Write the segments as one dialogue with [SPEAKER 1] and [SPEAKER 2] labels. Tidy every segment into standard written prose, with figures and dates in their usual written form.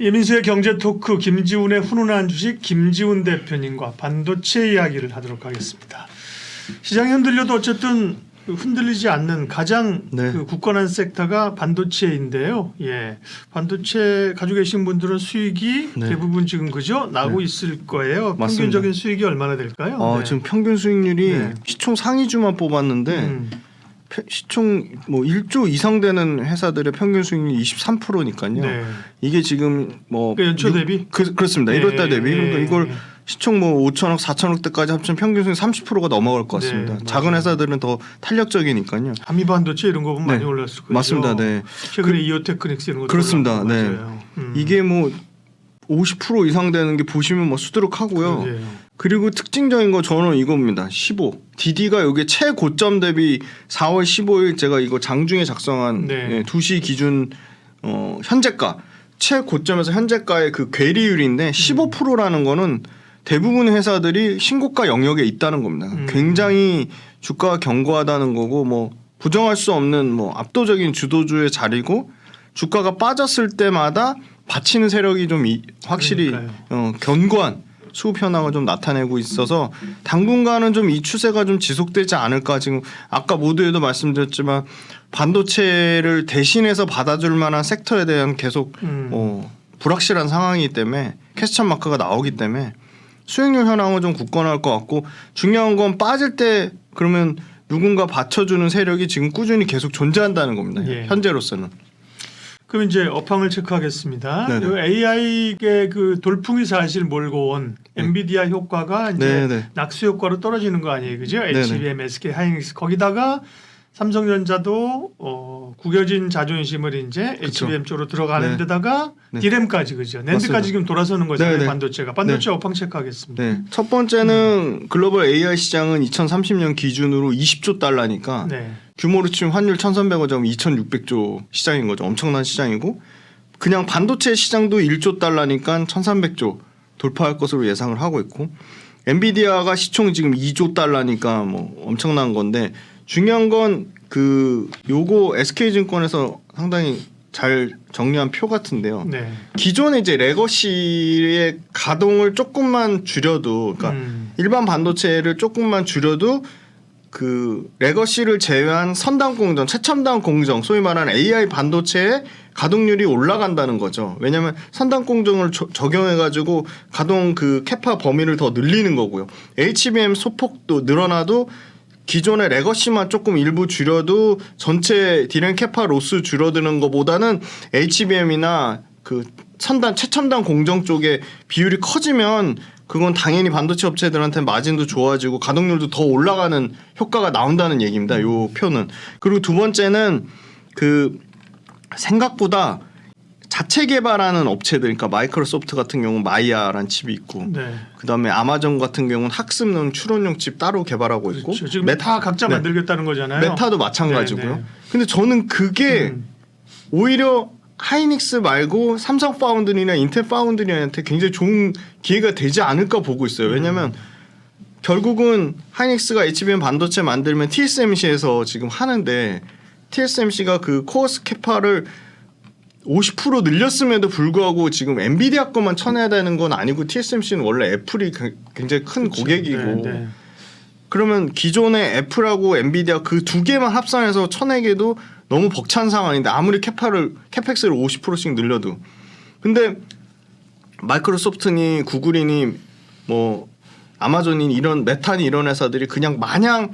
[SPEAKER 1] 이민수의 경제 토크 김지훈의 훈훈한 주식 김지훈 대표님과 반도체 이야기를 하도록 하겠습니다. 시장이 흔들려도 어쨌든 흔들리지 않는 가장 그 굳건한 섹터가 반도체인데요. 예, 반도체 가지고 계신 분들은 수익이 대부분 지금 그죠 나고 있을 거예요.
[SPEAKER 2] 맞습니다.
[SPEAKER 1] 평균적인 수익이 얼마나 될까요?
[SPEAKER 2] 지금 평균 수익률이 시총 상위주만 뽑았는데 시총 뭐 1조 이상 되는 회사들의 평균 수익률이 23%니까요.
[SPEAKER 1] 네.
[SPEAKER 2] 이게 지금 뭐
[SPEAKER 1] 그 연초 대비
[SPEAKER 2] 그렇습니다. 1월달 대비. 그러니까 이걸 시총 뭐 5천억, 4천억 대까지 합치면 평균 수익 30%가 넘어갈 것 같습니다. 작은 회사들은 더 탄력적이니까요.
[SPEAKER 1] 한미반도체 이런 거 보면 많이 올랐을 거예요.
[SPEAKER 2] 맞습니다. 네.
[SPEAKER 1] 최근에 이오테크닉스 이런 것도
[SPEAKER 2] 그렇습니다. 네. 이게 뭐 50% 이상 되는 게 보시면 뭐 수두룩하고요. 그리고 특징적인 거 저는 이겁니다. 15. DD가 여기 최고점 대비 4월 15일 제가 이거 장중에 작성한 2시 기준 현재가 최고점에서 현재가의 그 괴리율인데 15%라는 거는 대부분 회사들이 신고가 영역에 있다는 겁니다. 굉장히 주가가 견고하다는 거고 뭐 부정할 수 없는 뭐 압도적인 주도주의 자리고 주가가 빠졌을 때마다 받치는 세력이 좀 확실히 견고한 수급 현황을 좀 나타내고 있어서 당분간은 좀 이 추세가 좀 지속되지 않을까. 지금 아까 모두에도 말씀드렸지만 반도체를 대신해서 받아줄 만한 섹터에 대한 계속 불확실한 상황이기 때문에 퀘스천 마크가 나오기 때문에 수익률 현황은 좀 굳건할 것 같고 중요한 건 빠질 때 그러면 누군가 받쳐주는 세력이 지금 꾸준히 계속 존재한다는 겁니다. 현재로서는.
[SPEAKER 1] 그럼 이제 업황을 체크하겠습니다. AI의 그 돌풍이 사실 몰고 온 엔비디아 효과가 이제 낙수 효과로 떨어지는 거 아니에요, 그죠? HBM, SK 하이닉스 거기다가 삼성전자도 구겨진 자존심을 이제 HBM 쪽으로 들어가는 데다가 디램까지 그죠? 낸드까지 지금 돌아서는 거잖아요, 반도체가. 반도체 업황 체크하겠습니다.
[SPEAKER 2] 첫 번째는 글로벌 AI 시장은 2030년 기준으로 20조 달러니까 규모로 치면 환율 1,300억 점 2,600조 시장인 거죠. 엄청난 시장이고 그냥 반도체 시장도 1조 달러니까 1,300조 돌파할 것으로 예상을 하고 있고 엔비디아가 시총 지금 2조 달러니까 뭐 엄청난 건데 중요한 건 그 요거 SK증권에서 상당히 잘 정리한 표 같은데요. 기존의 이제 레거시의 가동을 조금만 줄여도 그러니까 일반 반도체를 조금만 줄여도 그 레거시를 제외한 선단 공정, 최첨단 공정, 소위 말하는 AI 반도체의 가동률이 올라간다는 거죠. 왜냐하면 선단 공정을 적용해가지고 가동 그 캐파 범위를 더 늘리는 거고요. HBM 소폭도 늘어나도 기존의 레거시만 조금 일부 줄여도 전체 디램 캐파 로스 줄어드는 것보다는 HBM이나 그 선단 최첨단 공정 쪽에 비율이 커지면 그건 당연히 반도체 업체들한테 마진도 좋아지고 가동률도 더 올라가는 효과가 나온다는 얘기입니다. 요 표는. 그리고 두 번째는 그 생각보다 자체 개발하는 업체들, 그러니까 마이크로소프트 같은 경우는 마이야라는 칩이 있고, 그다음에 아마존 같은 경우는 학습용 추론용 칩 따로 개발하고 있고,
[SPEAKER 1] 지금 다 각자 만들겠다는 거잖아요.
[SPEAKER 2] 메타도 마찬가지고요. 근데 저는 그게 오히려 하이닉스 말고 삼성 파운드리나 인텔 파운드리한테 굉장히 좋은 기회가 되지 않을까 보고 있어요. 왜냐하면 결국은 하이닉스가 HBM 반도체 만들면 TSMC에서 지금 하는데 TSMC가 그 코어스 캐파를 50% 늘렸음에도 불구하고 지금 엔비디아 것만 쳐내야 되는 건 아니고 TSMC는 원래 애플이 굉장히 큰 고객이고 그러면 기존의 애플하고 엔비디아 그 두 개만 합산해서 쳐내기도 너무 벅찬 상황인데 아무리 캐펙스를 50%씩 늘려도 근데 마이크로소프트니 구글이니 뭐 아마존이 이런 메타니 이런 회사들이 그냥 마냥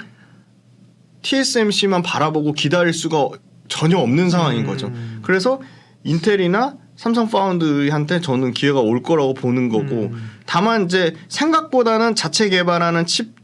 [SPEAKER 2] TSMC만 바라보고 기다릴 수가 전혀 없는 상황인 거죠. 그래서 인텔이나 삼성 파운드한테 저는 기회가 올 거라고 보는 거고 다만 이제 생각보다는 자체 개발하는 칩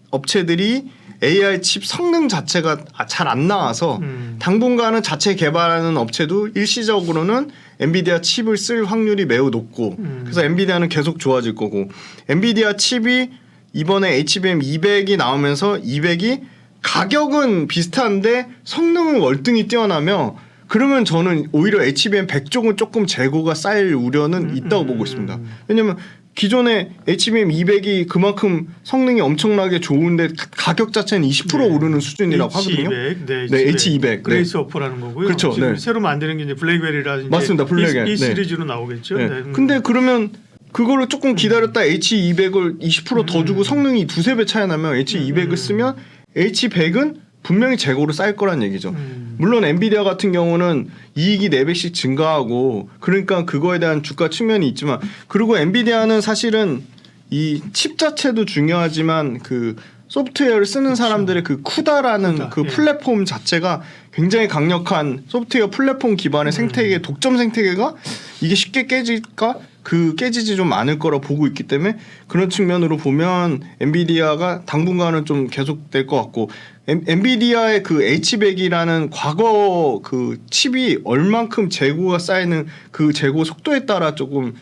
[SPEAKER 2] 업체들이 AI 칩 성능 자체가 잘 안 나와서 당분간은 자체 개발하는 업체도 일시적으로는 엔비디아 칩을 쓸 확률이 매우 높고 그래서 엔비디아는 계속 좋아질 거고 엔비디아 칩이 이번에 HBM 200이 나오면서 200이 가격은 비슷한데 성능은 월등히 뛰어나며 그러면 저는 오히려 HBM 100 쪽은 조금 재고가 쌓일 우려는 있다고 보고 있습니다. 왜냐하면 기존에 HBM 200이 그만큼 성능이 엄청나게 좋은데 가격 자체는 20% 오르는 수준이라고 하거든요.
[SPEAKER 1] 네,
[SPEAKER 2] H200.
[SPEAKER 1] 그레이스 오퍼라는 거고요.
[SPEAKER 2] 그렇죠.
[SPEAKER 1] 지금
[SPEAKER 2] 네.
[SPEAKER 1] 새로 만드는 게 이제 블랙베리라든지
[SPEAKER 2] 맞습니다. 블랙.
[SPEAKER 1] 이 시리즈로 나오겠죠.
[SPEAKER 2] 네.
[SPEAKER 1] 네.
[SPEAKER 2] 근데 그러면 그거를 조금 기다렸다 H200을 20% 더 주고 성능이 두세 배 차이 나면 H200을 쓰면 H100은 분명히 재고로 쌓일 거란 얘기죠. 물론 엔비디아 같은 경우는 이익이 4배씩 증가하고 그러니까 그거에 대한 주가 측면이 있지만 그리고 엔비디아는 사실은 이 칩 자체도 중요하지만 그 소프트웨어를 쓰는 사람들의 그 쿠다라는 그 플랫폼 자체가 굉장히 강력한 소프트웨어 플랫폼 기반의 생태계 독점 생태계가 이게 쉽게 깨질까? 그 깨지지 좀 않을 거라 보고 있기 때문에 그런 측면으로 보면 엔비디아가 당분간은 좀 계속될 것 같고 엔비디아의 그 H100이라는 과거 그 칩이 얼만큼 재고가 쌓이는 그 재고 속도에 따라 조금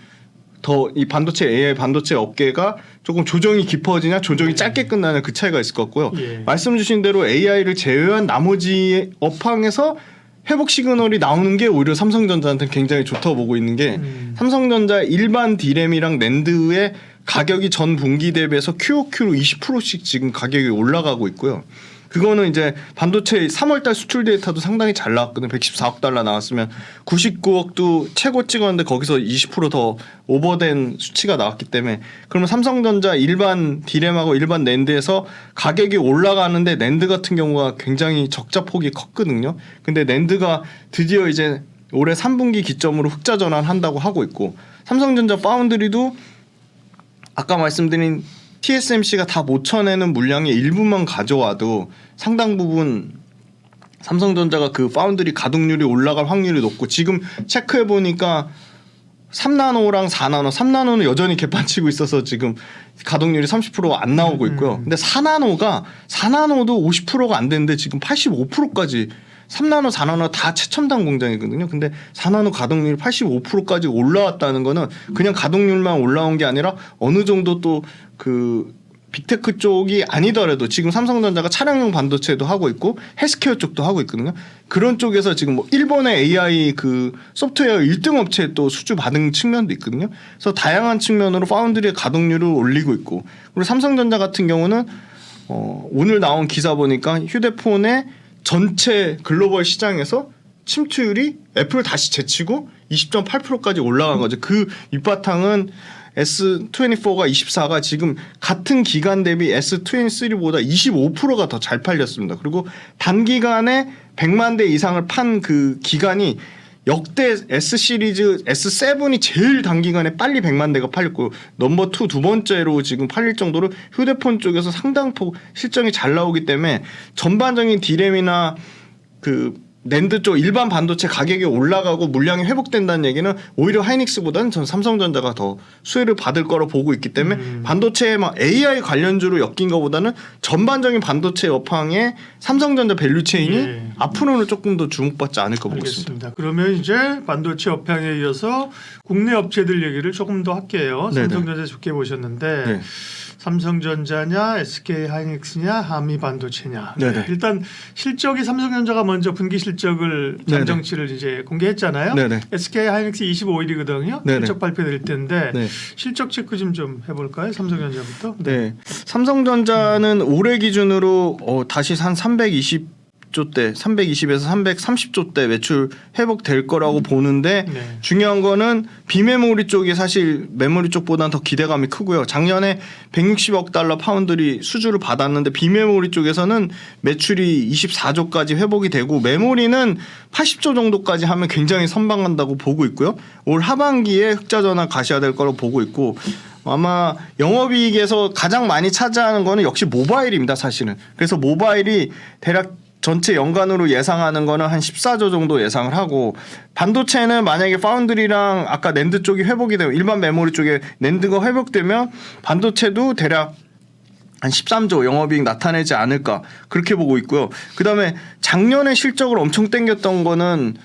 [SPEAKER 2] 더 이 반도체 AI 반도체 업계가 조금 조정이 깊어지냐 조정이 짧게 끝나는 그 차이가 있을 것 같고요. 말씀 주신 대로 AI를 제외한 나머지 업황에서 회복 시그널이 나오는 게 오히려 삼성전자한테는 굉장히 좋다고 보고 있는 게 삼성전자 일반 D램이랑 낸드의 가격이 전 분기 대비해서 QOQ로 20%씩 지금 가격이 올라가고 있고요. 그거는 이제 반도체 3월달 수출 데이터도 상당히 잘 나왔거든요. 114억 달러 나왔으면 99억도 최고 찍었는데 거기서 20% 오버된 수치가 나왔기 때문에 그러면 삼성전자 일반 D램하고 일반 낸드에서 가격이 올라가는데 낸드 같은 경우가 굉장히 적자 폭이 컸거든요. 근데 낸드가 드디어 이제 올해 3분기 기점으로 흑자 전환한다고 하고 있고 삼성전자 파운드리도 아까 말씀드린 TSMC가 다 못 쳐내는 물량의 일부만 가져와도 상당 부분 삼성전자가 그 파운드리 가동률이 올라갈 확률이 높고 지금 체크해 보니까 3나노랑 4나노, 3나노는 여전히 개판치고 있어서 지금 가동률이 30%가 안 나오고 있고요. 근데 4나노도 50%가 안 되는데 지금 85%까지 3나노, 4나노 다 최첨단 공장이거든요. 근데 4나노 가동률이 85%까지 올라왔다는 거는 그냥 가동률만 올라온 게 아니라 어느 정도 또 그 빅테크 쪽이 아니더라도 지금 삼성전자가 차량용 반도체도 하고 있고 헬스케어 쪽도 하고 있거든요. 그런 쪽에서 지금 뭐 일본의 AI 그 소프트웨어 1등 업체에 또 수주 받은 측면도 있거든요. 그래서 다양한 측면으로 파운드리의 가동률을 올리고 있고 그리고 삼성전자 같은 경우는 오늘 나온 기사 보니까 휴대폰의 전체 글로벌 시장에서 침투율이 애플을 다시 제치고 20.8%까지 올라간 거죠. 그 밑바탕은 S24가 24가 지금 같은 기간 대비 S23보다 25%가 더 잘 팔렸습니다. 그리고 단기간에 100만 대 이상을 판 그 기간이 역대 S 시리즈 S7이 제일 단기간에 빨리 100만 대가 팔렸고 넘버 2 두 번째로 지금 팔릴 정도로 휴대폰 쪽에서 상당폭 실적이 잘 나오기 때문에 전반적인 D램이나 그 낸드 쪽 일반 반도체 가격이 올라가고 물량이 회복된다는 얘기는 오히려 하이닉스보다는 전 삼성전자가 더 수혜를 받을 거로 보고 있기 때문에 반도체에 막 AI 관련주로 엮인 것보다는 전반적인 반도체 업황에 삼성전자 밸류체인이 앞으로는 조금 더 주목받지 않을까 보고 있습니다.
[SPEAKER 1] 그러면 이제 반도체 업황에 이어서 국내 업체들 얘기를 조금 더 할게요.
[SPEAKER 2] 네네.
[SPEAKER 1] 삼성전자 좋게 보셨는데
[SPEAKER 2] 네.
[SPEAKER 1] 삼성전자냐 SK하이닉스냐 한미반도체냐.
[SPEAKER 2] 네네.
[SPEAKER 1] 일단 실적이 삼성전자가 먼저 분기 실적을 잠정치를 이제 공개했잖아요.
[SPEAKER 2] 네네.
[SPEAKER 1] SK하이닉스 25일이거든요.
[SPEAKER 2] 네네.
[SPEAKER 1] 실적 발표될 텐데
[SPEAKER 2] 네.
[SPEAKER 1] 실적 체크 좀 해볼까요? 삼성전자부터.
[SPEAKER 2] 네. 삼성전자는 올해 기준으로 다시 한 320에서 330조대 매출 회복될 거라고 보는데 중요한 거는 비메모리 쪽이 사실 메모리 쪽보다는 더 기대감이 크고요. 작년에 160억 달러 파운드리 수주를 받았는데 비메모리 쪽에서는 매출이 24조까지 회복이 되고 메모리는 80조 정도까지 하면 굉장히 선방한다고 보고 있고요. 올 하반기에 흑자 전환 가셔야 될 거라고 보고 있고 아마 영업이익에서 가장 많이 차지하는 거는 역시 모바일입니다. 사실은. 그래서 모바일이 대략 전체 연간으로 예상하는 거는 한 14조 정도 예상을 하고 반도체는 만약에 파운드리랑 아까 낸드 쪽이 회복이 되면 일반 메모리 쪽에 낸드가 회복되면 반도체도 대략 한 13조 영업이익 나타내지 않을까 그렇게 보고 있고요. 그다음에 작년에 실적을 엄청 땡겼던 거는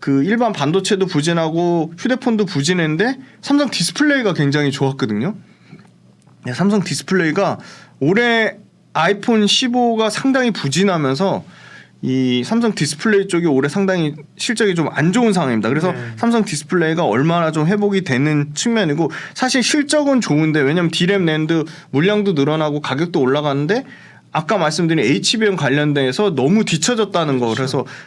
[SPEAKER 2] 그 일반 반도체도 부진하고 휴대폰도 부진했는데 삼성 디스플레이가 굉장히 좋았거든요. 네, 삼성 디스플레이가 올해 아이폰 15가 상당히 부진하면서 이 삼성 디스플레이 쪽이 올해 상당히 실적이 좀 안 좋은 상황입니다. 그래서 삼성 디스플레이가 얼마나 좀 회복이 되는 측면이고 사실 실적은 좋은데 왜냐하면 D램 낸드 물량도 늘어나고 가격도 올라가는데 아까 말씀드린 HBM 관련돼서 너무 뒤처졌다는 거.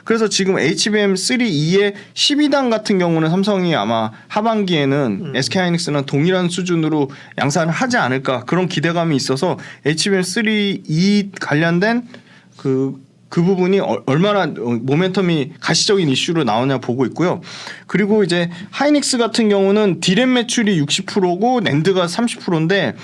[SPEAKER 2] 그래서 지금 HBM3E의 12단 같은 경우는 삼성이 아마 하반기에는 SK하이닉스랑 동일한 수준으로 양산을 하지 않을까 그런 기대감이 있어서 HBM3E 관련된 그 부분이 얼마나 모멘텀이 가시적인 이슈로 나오냐 보고 있고요. 그리고 이제 하이닉스 같은 경우는 D램 매출이 60%고 낸드가 30%인데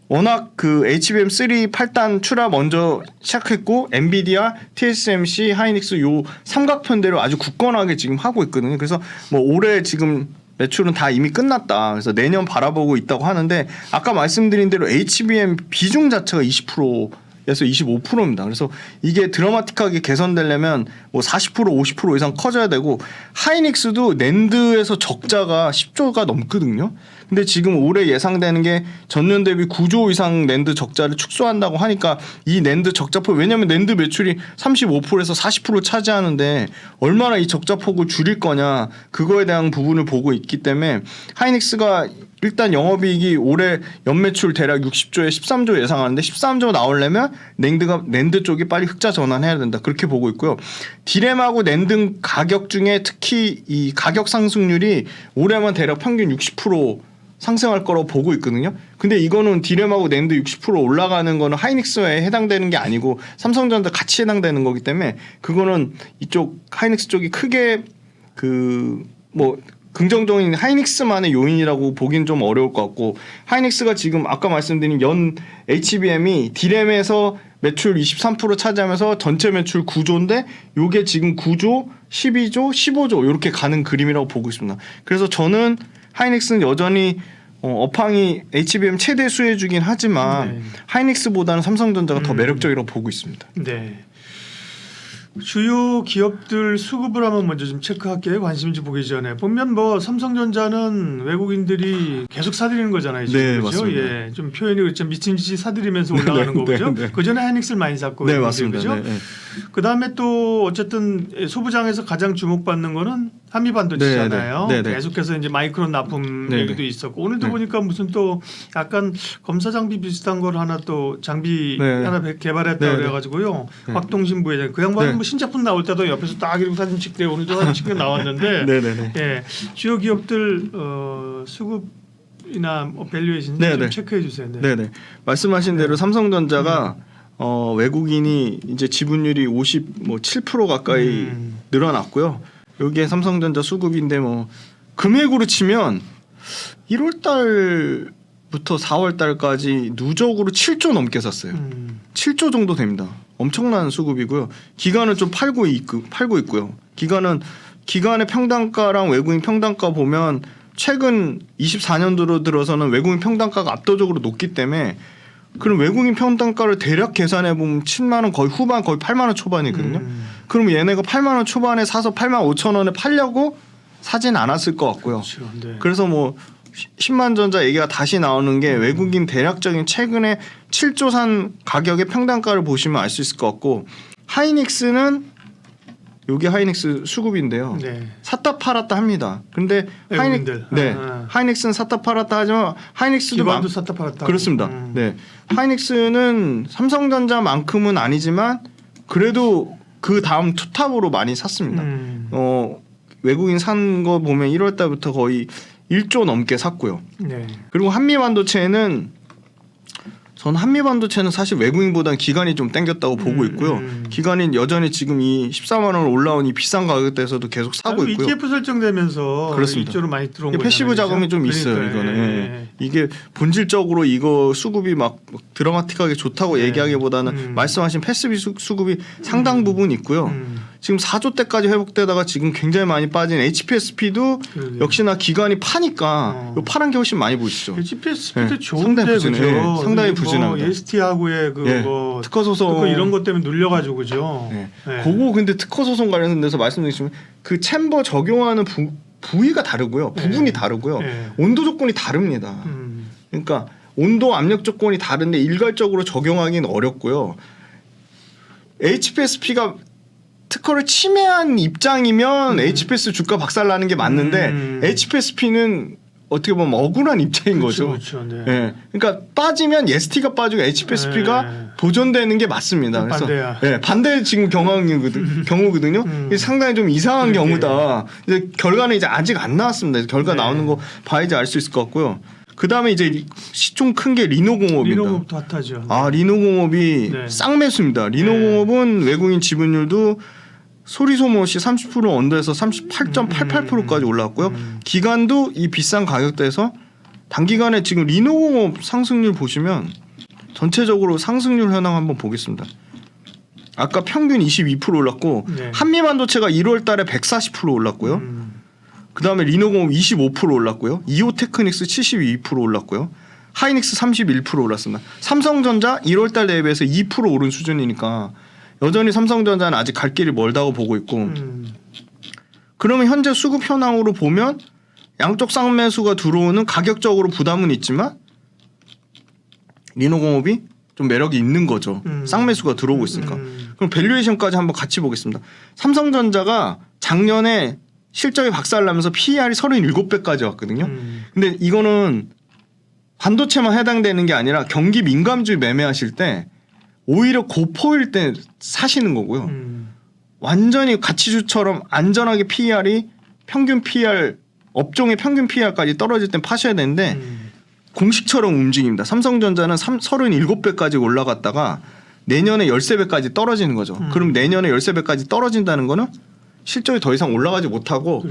[SPEAKER 2] 워낙 그 HBM3 8단 출하 먼저 시작했고 엔비디아, TSMC, 하이닉스 요 삼각편대로 아주 굳건하게 지금 하고 있거든요. 그래서 뭐 올해 지금 매출은 다 이미 끝났다. 그래서 내년 바라보고 있다고 하는데 아까 말씀드린 대로 HBM 비중 자체가 20%에서 25%입니다. 그래서 이게 드라마틱하게 개선되려면 뭐 40% 50% 이상 커져야 되고 하이닉스도 낸드에서 적자가 10조가 넘거든요. 근데 지금 올해 예상되는 게 전년 대비 9조 이상 낸드 적자를 축소한다고 하니까 이 낸드 적자폭 왜냐하면 낸드 매출이 35%에서 40% 차지하는데 얼마나 이 적자폭을 줄일 거냐 그거에 대한 부분을 보고 있기 때문에 하이닉스가 일단 영업이익이 올해 연매출 대략 60조에 13조 예상하는데 13조 나오려면 낸드 쪽이 빨리 흑자 전환해야 된다 그렇게 보고 있고요. D램하고 낸드 가격 중에 특히 이 가격 상승률이 올해만 대략 평균 60% 상승할 거라고 보고 있거든요. 근데 이거는 D램하고 낸드 60% 올라가는 거는 하이닉스에 해당되는 게 아니고 삼성전자 같이 해당되는 거기 때문에 그거는 이쪽 하이닉스 쪽이 크게 그 뭐 긍정적인 하이닉스만의 요인이라고 보긴 좀 어려울 것 같고 하이닉스가 지금 아까 말씀드린 연 HBM이 D램에서 매출 23% 차지하면서 전체 매출 9조인데 요게 지금 9조, 12조, 15조 이렇게 가는 그림이라고 보고 있습니다. 그래서 저는 하이닉스는 여전히 업황이 HBM 최대 수혜주긴 하지만 하이닉스보다는 삼성전자가 더 매력적이라고 보고 있습니다.
[SPEAKER 1] 네. 주요 기업들 수급을 한번 먼저 좀 체크할게요. 관심인지 보기 전에 보면 뭐 삼성전자는 외국인들이 계속 사들이는 거잖아요. 지금.
[SPEAKER 2] 네,
[SPEAKER 1] 그렇죠?
[SPEAKER 2] 맞습니다.
[SPEAKER 1] 예, 좀 표현이 그렇죠. 미친 듯이 사들이면서 올라가는 거죠. 그 전에 하이닉스를 많이 샀고,
[SPEAKER 2] 네, 맞습니다.
[SPEAKER 1] 그죠?
[SPEAKER 2] 네.
[SPEAKER 1] 그 다음에 또 어쨌든 소부장에서 가장 주목받는 거는 한미반도체잖아요.
[SPEAKER 2] 네, 네. 네.
[SPEAKER 1] 계속해서 이제 마이크론 납품
[SPEAKER 2] 네,
[SPEAKER 1] 얘기도
[SPEAKER 2] 네.
[SPEAKER 1] 있었고 오늘도
[SPEAKER 2] 네.
[SPEAKER 1] 보니까 무슨 또 약간 검사 장비 비슷한 걸 하나 또 장비
[SPEAKER 2] 네.
[SPEAKER 1] 하나 개발했다
[SPEAKER 2] 네, 네.
[SPEAKER 1] 그래가지고요.
[SPEAKER 2] 네.
[SPEAKER 1] 박동신 부회장 그 양반은
[SPEAKER 2] 네.
[SPEAKER 1] 뭐 신제품 나올 때도 옆에서 딱 이렇게 사진 찍대 오늘도 사진 찍게 나왔는데
[SPEAKER 2] 네네네.
[SPEAKER 1] 예, 주요 기업들 수급이나 밸류에이션
[SPEAKER 2] 네,
[SPEAKER 1] 좀
[SPEAKER 2] 네.
[SPEAKER 1] 체크해 주세요. 네.
[SPEAKER 2] 네네. 말씀하신 대로 삼성전자가 외국인이 이제 지분율이 57% 가까이 늘어났고요. 여기에 삼성전자 수급인데 뭐 금액으로 치면 1월 달부터 4월 달까지 누적으로 7조 넘게 샀어요. 7조 정도 됩니다. 엄청난 수급이고요. 기간은 좀 팔고 있고요. 기간의 평단가랑 외국인 평단가 보면 최근 24년도로 들어서는 외국인 평단가가 압도적으로 높기 때문에 그럼 외국인 평단가를 대략 계산해 보면 7만 원 거의 후반 거의 8만 원 초반이거든요. 그럼 얘네가 8만 원 초반에 사서 8만 5천 원에 팔려고 사진 않았을 것 같고요.
[SPEAKER 1] 그렇죠. 네.
[SPEAKER 2] 그래서 뭐 10만 전자 얘기가 다시 나오는 게 외국인 대략적인 최근에 7조 산 가격의 평단가를 보시면 알 수 있을 것 같고 하이닉스는 여기 하이닉스 수급인데요.
[SPEAKER 1] 네.
[SPEAKER 2] 샀다 팔았다 합니다. 근데
[SPEAKER 1] 외국인들.
[SPEAKER 2] 하이닉스는 샀다 팔았다 하지만 하이닉스도
[SPEAKER 1] 기관도 샀다 팔았다.
[SPEAKER 2] 그렇습니다. 네. 하이닉스는 삼성전자만큼은 아니지만 그래도 그 다음 투탑으로 많이 샀습니다. 외국인 산 거 보면 1월 달부터 거의 1조 넘게 샀고요.
[SPEAKER 1] 네.
[SPEAKER 2] 그리고 저는 한미반도체는 사실 외국인보다는 기관이 좀 땡겼다고 보고 있고요. 기관이 여전히 지금 이 14만 원 올라온 이 비싼 가격대에서도 계속 사고 있고요.
[SPEAKER 1] ETF 설정되면서
[SPEAKER 2] 그렇습니다.
[SPEAKER 1] 이쪽으로 많이 들어온 거잖아요.
[SPEAKER 2] 패시브 자금이 좀
[SPEAKER 1] 그러니까요.
[SPEAKER 2] 있어요. 이거는 이게 본질적으로 이거 수급이 막 드라마틱하게 좋다고 얘기하기보다는 말씀하신 패시브 수급이 상당 부분 있고요. 지금 4조 때까지 회복되다가 지금 굉장히 많이 빠진 HPSP도 역시나 기관이 파니까 요 파란 게 훨씬 많이 보이시죠.
[SPEAKER 1] HPSP도 좋은데 그죠?
[SPEAKER 2] 상당히 부진합니다.
[SPEAKER 1] ST하고의 그거
[SPEAKER 2] 특허 소송
[SPEAKER 1] 이런 것 때문에 눌려가지고 그죠.
[SPEAKER 2] 그거 근데 특허 소송 관련돼서 말씀드리시면 그 챔버 적용하는 부위가 다르고요, 부분이 다르고요, 온도 조건이 다릅니다. 그러니까 온도 압력 조건이 다른데 일괄적으로 적용하기는 어렵고요. HPSP가 특허를 침해한 입장이면 HPS 주가 박살나는 게 맞는데 HPSP는 어떻게 보면 억울한 입장인 거죠.
[SPEAKER 1] 그렇죠. 네.
[SPEAKER 2] 예. 그러니까 빠지면 ST가 빠지고 HPSP가 보존되는 게 맞습니다. 그래서
[SPEAKER 1] 반대야.
[SPEAKER 2] 예, 반대 지금 경우거든요. 이게 상당히 좀 이상한 경우다. 이제 결과는 이제 아직 안 나왔습니다. 결과 나오는 거 봐야지 알 수 있을 것 같고요. 그 다음에 이제 시총 큰 게 리노공업입니다.
[SPEAKER 1] 리노공업도 핫하죠.
[SPEAKER 2] 아, 리노공업이 쌍매수입니다. 리노공업은 외국인 지분율도 소리 소모 없이 30% 언더에서 38.88%까지 올라왔고요. 기간도 이 비싼 가격대에서 단기간에 지금 리노공업 상승률 보시면 전체적으로 상승률 현황 한번 보겠습니다. 아까 평균 22% 올랐고 한미반도체가 1월 달에 140% 올랐고요. 그 다음에 리노공업 25% 올랐고요. 이오테크닉스 72% 올랐고요. 하이닉스 31% 올랐습니다. 삼성전자 1월 달 대비해서 2% 오른 수준이니까 여전히 삼성전자는 아직 갈 길이 멀다고 보고 있고 그러면 현재 수급 현황으로 보면 양쪽 쌍매수가 들어오는 가격적으로 부담은 있지만 리노공업이 좀 매력이 있는 거죠. 쌍매수가 들어오고 있으니까. 그럼 밸류에이션까지 한번 같이 보겠습니다. 삼성전자가 작년에 실적이 박살나면서 PER이 37배까지 왔거든요. 근데 이거는 반도체만 해당되는 게 아니라 경기 민감주의 매매하실 때 오히려 고포일 때 사시는 거고요. 완전히 가치주처럼 안전하게 PER이 평균 PER 업종의 평균 PER까지 떨어질 땐 파셔야 되는데 공식처럼 움직입니다. 삼성전자는 37배까지 올라갔다가 내년에 13배까지 떨어지는 거죠. 그럼 내년에 13배까지 떨어진다는 거는 실적이 더 이상 올라가지 못하고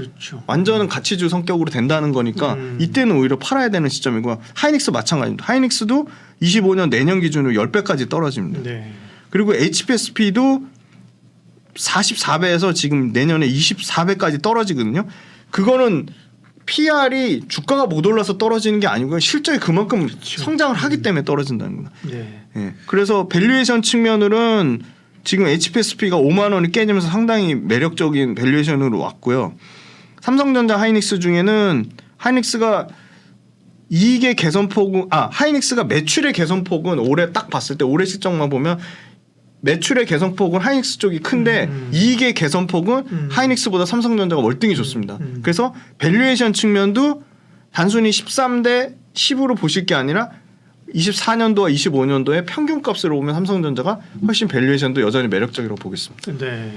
[SPEAKER 2] 완전한 가치주 성격으로 된다는 거니까 이때는 오히려 팔아야 되는 시점이고요. 하이닉스 마찬가지입니다. 하이닉스도 25년 내년 기준으로 10배까지 떨어집니다. 그리고 HPSP도 44배에서 지금 내년에 24배까지 떨어지거든요. 그거는 PR이 주가가 못 올라서 떨어지는 게 아니고요. 실적이 그만큼 성장을 하기 때문에 떨어진다는 겁니다. 예. 그래서 밸류에이션 측면으로는 지금 HPSP가 5만 원이 깨지면서 상당히 매력적인 밸류에이션으로 왔고요. 삼성전자 하이닉스 중에는 하이닉스가 이익의 개선폭은 하이닉스가 매출의 개선폭은 올해 딱 봤을 때 올해 실적만 보면 매출의 개선폭은 하이닉스 쪽이 큰데 이익의 개선폭은 하이닉스보다 삼성전자가 월등히 좋습니다. 그래서 밸류에이션 측면도 단순히 13대 10으로 보실 게 아니라 24년도와 25년도에 평균값으로 보면 삼성전자가 훨씬 밸류에이션도 여전히 매력적이라고 보겠습니다.
[SPEAKER 1] 네.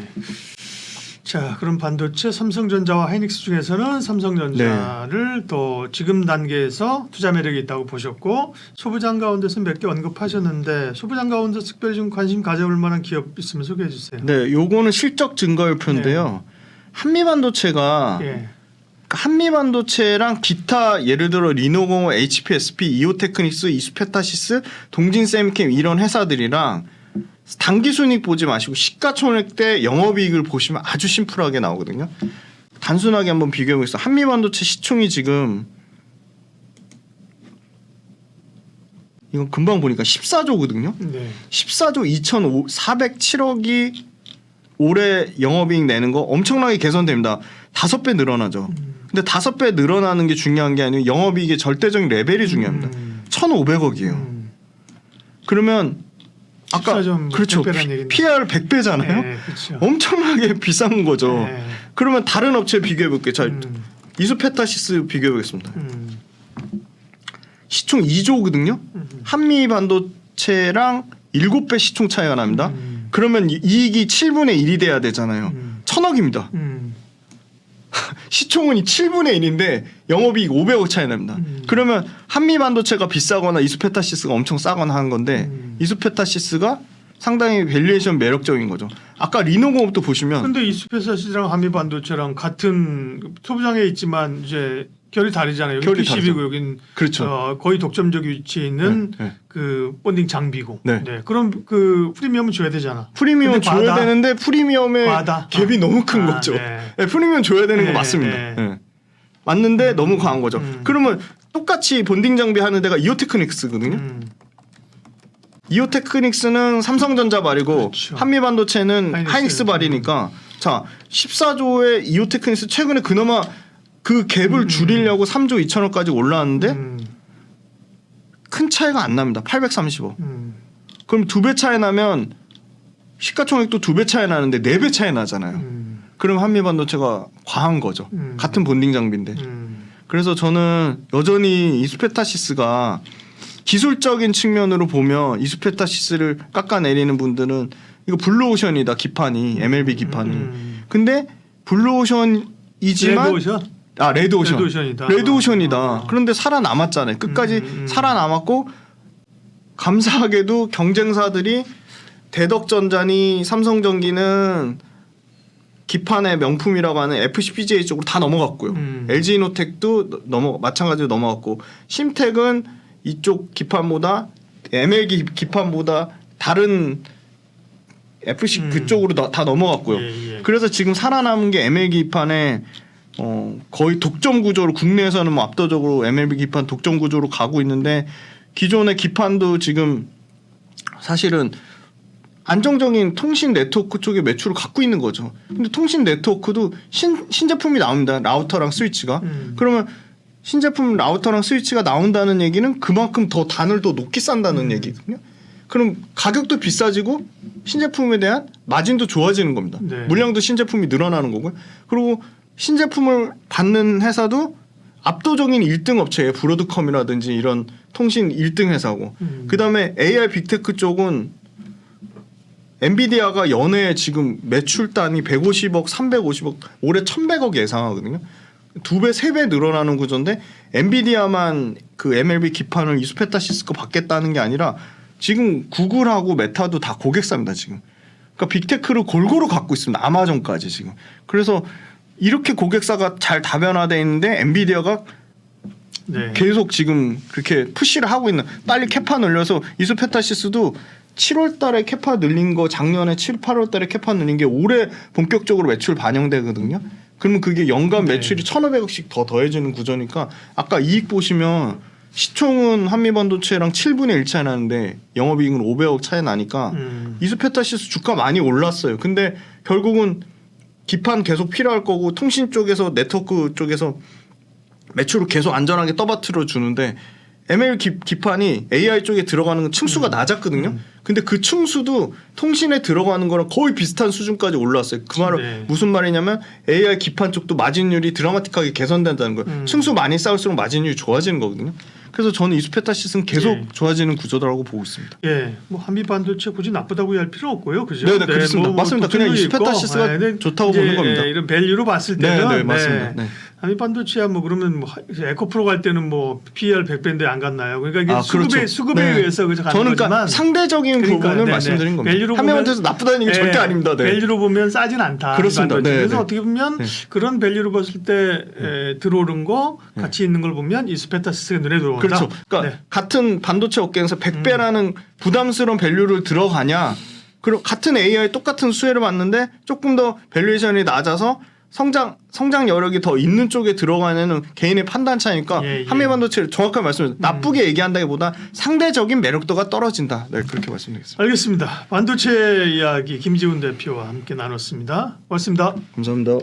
[SPEAKER 1] 자, 그럼 반도체 삼성전자와 하이닉스 중에서는 삼성전자를 또 지금 단계에서 투자 매력이 있다고 보셨고 소부장 가운데서 몇 개 언급하셨는데 소부장 가운데서 특별히 좀 관심 가져볼 만한 기업 있으면 소개해 주세요.
[SPEAKER 2] 네, 요거는 실적 증가율표인데요. 한미반도체가 한미반도체랑 기타 예를 들어 리노공업, HPSP, 이오테크닉스, 이수페타시스, 동진세미캠 이런 회사들이랑 단기순이익 보지 마시고 시가총액 대 영업이익을 보시면 아주 심플하게 나오거든요. 단순하게 한번 비교해 보겠습니다. 한미반도체 시총이 지금 이건 금방 보니까 14조거든요. 14조 2,407억이 올해 영업이익 내는 거 엄청나게 개선됩니다. 5배 늘어나죠. 근데 5배 늘어나는 게 중요한 게 아니고 영업이익의 절대적인 레벨이 중요합니다. 1,500억이에요. 그러면 아까 그렇죠. PER 100배잖아요. 엄청나게 비싼 거죠. 그러면 다른 업체 비교해 볼게요. 자, 이수페타시스 비교해 보겠습니다. 시총 2조거든요. 한미 반도체랑 7배 시총 차이가 납니다. 그러면 이익이 7분의 1이 돼야 되잖아요. 1,000억입니다. 시총은 7분의 1인데 영업이익 500억 차이 납니다. 그러면 한미반도체가 비싸거나 이수페타시스가 엄청 싸거나 하는 건데 이수페타시스가 상당히 밸류에이션 매력적인 거죠. 아까 리노공업도 보시면
[SPEAKER 1] 근데 이수페타시스랑 한미반도체랑 같은 소부장에 있지만 이제 결이 다르잖아요. 여기 PCB고 여긴 거의 독점적 위치에 있는 그 본딩 장비고. 그럼 그 프리미엄은 줘야 되잖아.
[SPEAKER 2] 프리미엄 줘야 되는데 프리미엄의 갭이 너무 큰 거죠. 프리미엄 줘야 되는 거 맞습니다. 맞는데 너무 과한 거죠. 그러면 똑같이 본딩 장비 하는 데가 이오테크닉스거든요. 이오테크닉스는 삼성전자 발이고 한미반도체는 하이닉스 발이니까 자 14조의 이오테크닉스 최근에 그나마 그 갭을 줄이려고 3조 2천억까지 올라왔는데 큰 차이가 안 납니다. 830억. 그럼 2배 차이 나면 시가총액도 2배 차이 나는데 4배 차이 나잖아요. 그럼 한미반도체가 과한 거죠. 같은 본딩 장비인데. 그래서 저는 여전히 이수페타시스가 기술적인 측면으로 보면 이수페타시스를 깎아내리는 분들은 이거 블루오션이다 기판이 MLB 기판이. 근데 블루오션이지만
[SPEAKER 1] 레드오션?
[SPEAKER 2] 레드오션.
[SPEAKER 1] 레드오션이다.
[SPEAKER 2] 레드오션이다. 그런데 살아남았잖아요. 끝까지 살아남았고 감사하게도 경쟁사들이 대덕전자니 삼성전기는 기판의 명품이라고 하는 FCPGA 쪽으로 다 넘어갔고요. LG이노텍도 마찬가지로 넘어갔고 심텍은 이쪽 기판보다 MLG 기판보다 다른 FC 그쪽으로 다 넘어갔고요.
[SPEAKER 1] 예.
[SPEAKER 2] 그래서 지금 살아남은 게 MLG 기판의 거의 독점 구조로 국내에서는 뭐 압도적으로 MLB 기판 독점 구조로 가고 있는데 기존의 기판도 지금 사실은 안정적인 통신 네트워크 쪽의 매출을 갖고 있는 거죠. 근데 통신 네트워크도 신제품이 나옵니다. 라우터랑 스위치가. 그러면 신제품 라우터랑 스위치가 나온다는 얘기는 그만큼 더 단을 더 높게 싼다는 얘기거든요. 그럼 가격도 비싸지고 신제품에 대한 마진도 좋아지는 겁니다.
[SPEAKER 1] 네.
[SPEAKER 2] 물량도 신제품이 늘어나는 거고요. 그리고 신제품을 받는 회사도 압도적인 1등 업체예요. 브로드컴이라든지 이런 통신 1등 회사고. 그다음에 AI 빅테크 쪽은 엔비디아가 연에 지금 매출 단위 150억, 350억, 올해 1100억 예상하거든요. 2배, 3배 늘어나는 구조인데 엔비디아만 그 MLB 기판을 이수페타시스 거 받겠다는 게 아니라 지금 구글하고 메타도 다 고객사입니다. 지금. 그러니까 빅테크를 골고루 갖고 있습니다. 아마존까지 지금. 그래서 이렇게 고객사가 잘 다변화되어 있는데 엔비디아가 계속 지금 그렇게 푸시를 하고 있는 빨리 캐파 늘려서 이수페타시스도 7월 달에 캐파 늘린 거 작년에 7, 8월 달에 캐파 늘린 게 올해 본격적으로 매출 반영되거든요. 그러면 그게 연간 매출이 1,500억씩 더 더해지는 구조니까 아까 이익 보시면 시총은 한미반도체랑 7분의 1 차이 나는데 영업이익은 500억 차이 나니까 이수페타시스 주가 많이 올랐어요. 근데 결국은 기판 계속 필요할 거고 통신 쪽에서 네트워크 쪽에서 매출을 계속 안전하게 떠받들어 주는데 ML 기판이 AI 쪽에 들어가는 건 층수가 낮았거든요. 근데 그 층수도 통신에 들어가는 거랑 거의 비슷한 수준까지 올라왔어요. 그 말은 무슨 말이냐면 AI 기판 쪽도 마진율이 드라마틱하게 개선된다는 거예요. 층수 많이 쌓을수록 마진율이 좋아지는 거거든요. 그래서 저는 이수페타시스는 계속 좋아지는 구조라고 보고 있습니다.
[SPEAKER 1] 예, 뭐 한미 반도체 굳이 나쁘다고 할 필요 없고요, 그죠?
[SPEAKER 2] 네, 그렇습니다. 맞습니다. 그냥 이수페타시스가 좋다고 보는 겁니다.
[SPEAKER 1] 이런 밸류로 봤을 때는
[SPEAKER 2] 네, 맞습니다. 네.
[SPEAKER 1] 한미 반도체야 뭐 그러면 뭐 에코프로 갈 때는 뭐 PER 100배인데 안 갔나요? 그러니까 이게
[SPEAKER 2] 그렇죠.
[SPEAKER 1] 수급에 의해서 그저 가는
[SPEAKER 2] 저는
[SPEAKER 1] 거지만
[SPEAKER 2] 그러니까 상대적인 부분을 말씀드린 겁니다. 한미반도체에서 나쁘다는 얘기 절대 아닙니다. 네.
[SPEAKER 1] 밸류로 보면 싸진 않다.
[SPEAKER 2] 그렇습니다.
[SPEAKER 1] 그래서 어떻게 보면 그런 밸류로 봤을 때 들어오는 거 같이 있는 걸 보면 이수페타시스가 눈에 들어온다.
[SPEAKER 2] 그렇죠. 그러니까 같은 반도체 업계에서 100배라는 부담스러운 밸류를 들어가냐. 그리고 같은 AI 똑같은 수혜를 받는데 조금 더 밸류에이션이 낮아서 성장 여력이 더 있는 쪽에 들어가는 개인의 판단 차이니까 한미반도체를 정확하게 말씀드려요. 나쁘게 얘기한다기보다 상대적인 매력도가 떨어진다. 네, 그렇게 말씀드리겠습니다.
[SPEAKER 1] 알겠습니다. 반도체 이야기 김지훈 대표와 함께 나눴습니다. 고맙습니다.
[SPEAKER 2] 감사합니다.